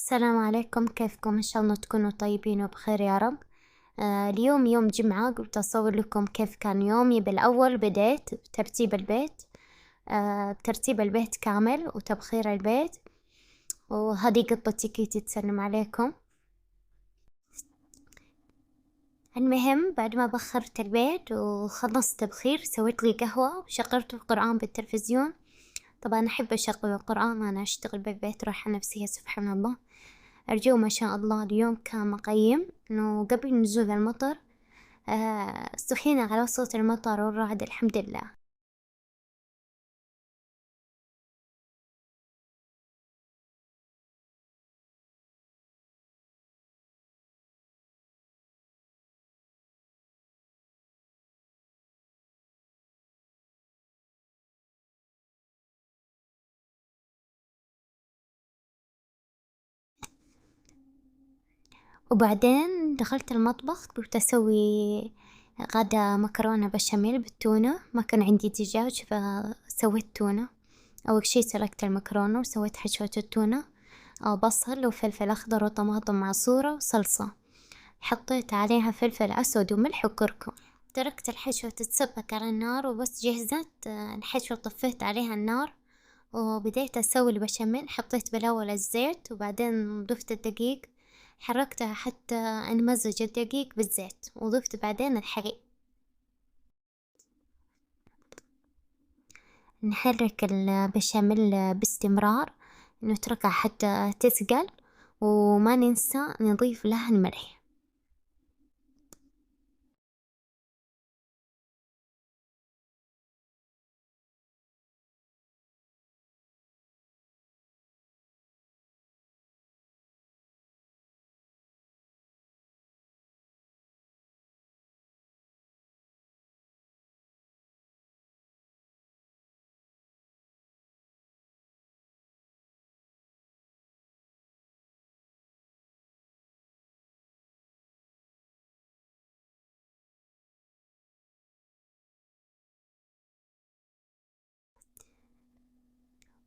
السلام عليكم، كيفكم؟ إن شاء الله تكونوا طيبين وبخير يا رب. اليوم يوم جمعة، قلت أصور لكم كيف كان يومي. بالأول بديت بترتيب البيت، بترتيب البيت كامل وتبخير البيت. وهذه قطتي كيتي تسلم عليكم. المهم بعد ما بخرت البيت وخلصت تبخير سويت لي قهوة وشغلت القرآن بالتلفزيون. طبعا أحب أشغل القرآن وأنا أشتغل بالبيت، راحة نفسية سبحان الله. الجو ما شاء الله اليوم كان مقيم، إنه قبل نزول المطر. استحينا على صوت المطر والرعد الحمد لله. وبعدين دخلت المطبخ، قلت أسوي غدا مكرونة بشاميل بالتونة. ما كان عندي دجاج فسويت تونة. أول شي سلقت المكرونة وسويت حشوة التونة، بصل وفلفل أخضر وطماطم معصورة وصلصة. حطيت عليها فلفل أسود وملح وكركم. تركت الحشوة تتسبك على النار وبس جهزت الحشوة، طفيت عليها النار وبديت أسوي البشاميل. حطيت بالأول الزيت وبعدين ضفت الدقيق، حركتها حتى انمزج الدقيق بالزيت وضفت بعدين الحليب. نحرك البشاميل باستمرار، نتركها حتى تثقل، وما ننسى نضيف لها الملح.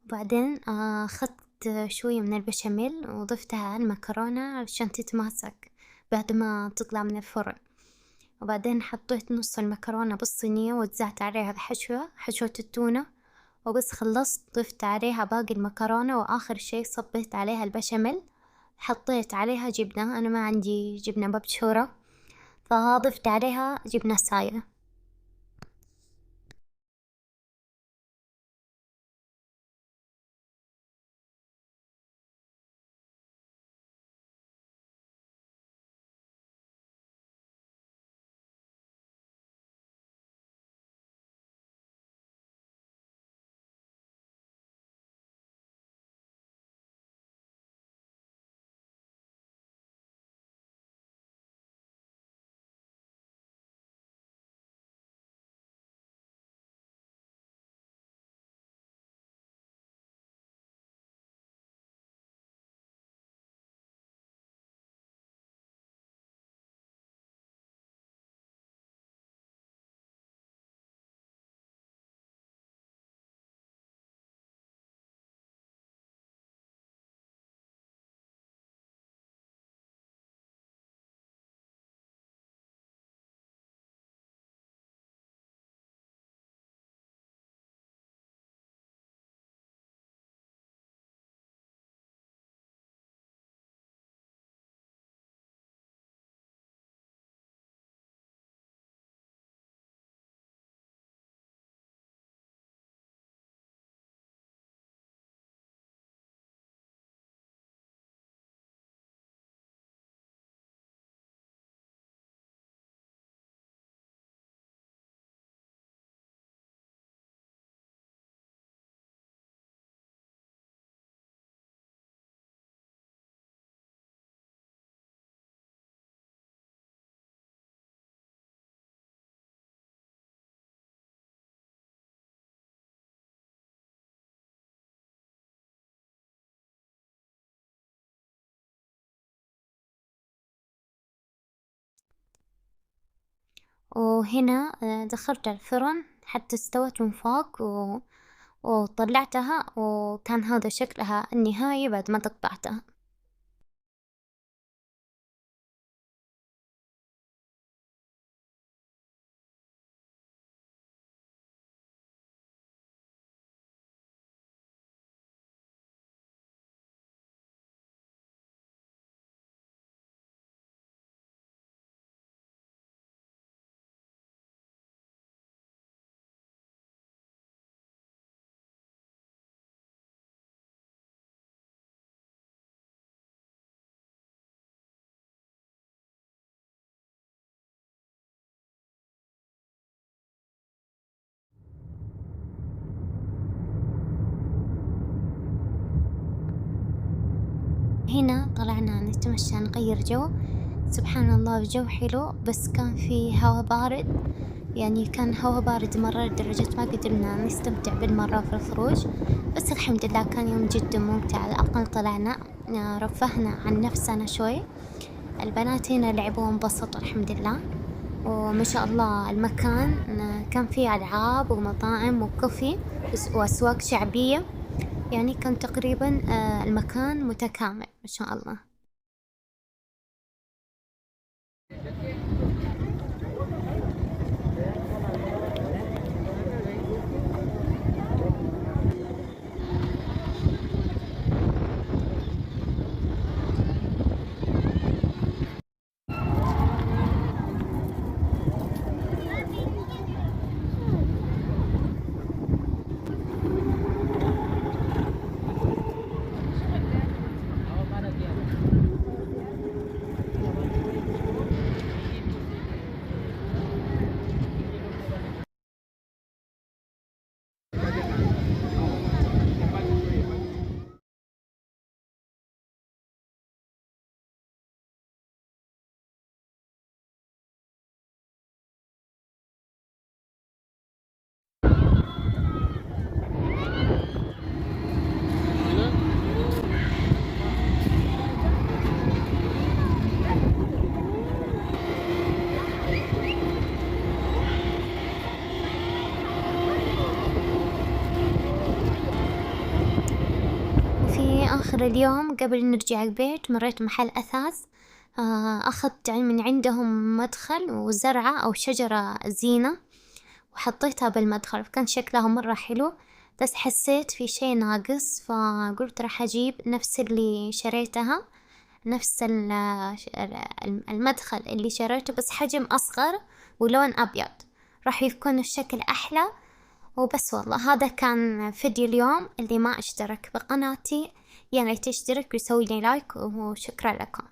وبعدين أخذت شوية من البشاميل وضفتها على المكرونة علشان تتماسك بعد ما تطلع من الفرن. وبعدين حطيت نص المكرونة بالصينية ووزعت عليها الحشوة، حشوة التونة. وبس خلصت ضفت عليها باقي المكرونة، وآخر شي صبيت عليها البشاميل. حطيت عليها جبنة، أنا ما عندي جبنة مبشورة فضفت عليها جبنة سايلة. وهنا دخلت الفرن حتى استوت من فوق وطلعتها، وكان هذا شكلها النهائي بعد ما قطعتها. هنا طلعنا نتمشى نغير جو. سبحان الله الجو حلو بس كان في هوا بارد، يعني كان هوا بارد مرة لدرجة ما قدرنا نستمتع بالمرة في الخروج. بس الحمد لله كان يوم جدا ممتع، على الأقل طلعنا رفهنا عن نفسنا شوي. البنات هنا لعبوا وانبسطوا الحمد لله، وما شاء الله المكان كان فيه ألعاب ومطاعم وكوفي وأسواق شعبية، يعني كان تقريبا المكان متكامل ما شاء الله. في آخر اليوم قبل نرجع البيت مريت محل أثاث، أخذت من عندهم مدخل وزرعة أو شجرة زينة وحطيتها بالمدخل، فكان شكلها مرة حلو، بس حسيت في شي ناقص فقلت راح أجيب نفس اللي شريتها، نفس المدخل اللي شريته بس حجم أصغر ولون أبيض، راح يكون الشكل أحلى. وبس والله هذا كان فيديو اليوم. اللي ما اشترك بقناتي يا ريت يشترك ويسوي لي لايك، وشكرا لكم.